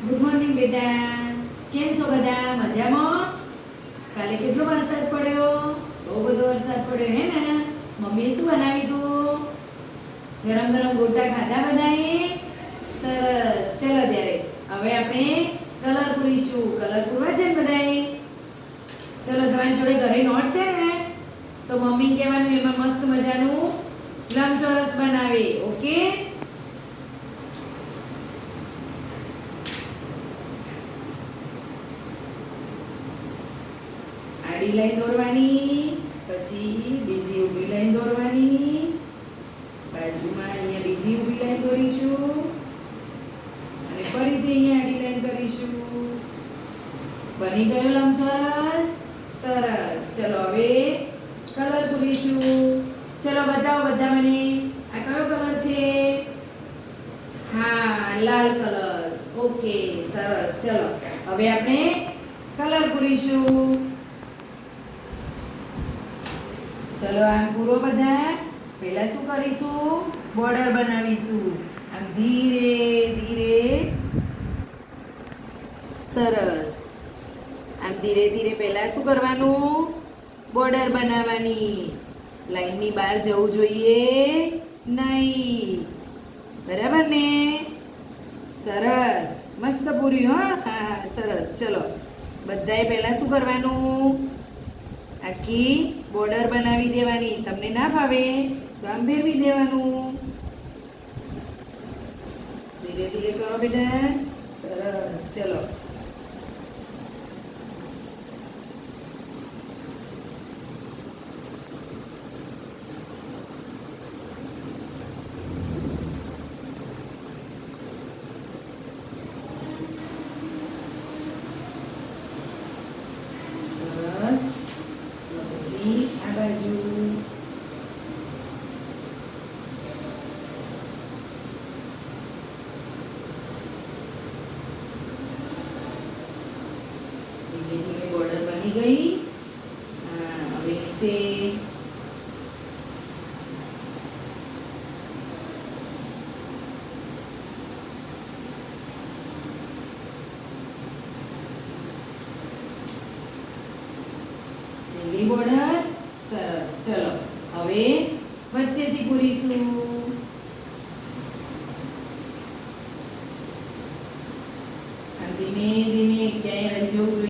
Good morning બેટા. કેમ છો બધા? મજામાં? કાલે કેટલો વરસાદ પડ્યો? બહુ બધો વરસાદ પડ્યો હે ને? મમ્મીએ શું બનાવી તું? ગરમ ગરમ ગોટા ખાધા બધાએ? સરસ. ચલો ત્યારે હવે આપણે કલર પૂરીશું. કલર પૂરવા છે ને બધાએ? ચલો, તમારી જોડે ઘરે નોટ છે ને? તો મમ્મીને કહેવાનું એમાં મસ્ત મજાનું લંબચોરસ બનાવે. ઓકે? આડી લાઈન દોરવાની, પછી બીજી ઊભી લાઈન દોરવાની, બાજુમાં અહીંયા બીજી ઊભી લાઈન દોરીશું અને ફરીથી અહીંયા આડી લાઈન કરીશું. બની ગયો લંબચોરસ. સરસ. ચલો હવે કલર પૂરીશું. ચલો બતાવો બધા મને, આ કયો કલર છે? હા, લાલ કલર. ઓકે, સરસ. ચલો હવે આપણે કલર પૂરીશું. ચલો આમ પૂરો બધા. પહેલા શું કરીશું? બોર્ડર બનાવીશું. આમ ધીરે ધીરે. સરસ. આમ ધીરે ધીરે પહેલા શું કરવાનું? બોર્ડર બનાવવાની. લાઈનની બહાર જવું જોઈએ નહીં. બરાબર ને? સરસ. મસ્ત પૂર્યું. હા, સરસ. ચલો બધાએ પહેલા શું કરવાનું? આખી બોર્ડર બનાવી દેવાની. તમને ના ફાવે તો આમ ફેરવી દેવાનું. ધીરે ધીરે કરો બેટા. સરસ. ચલો સરસ. ચલો પછી આ બાજુ. ધીમે ધીમે બોર્ડર બની ગઈ. હા, હવે નીચે. લીલી બોર્ડર. સરસ. ચલો હવે વચ્ચેથી પૂરીશું. આમ ધીમે ધીમે ક્યાંય રહી જવું જોઈએ.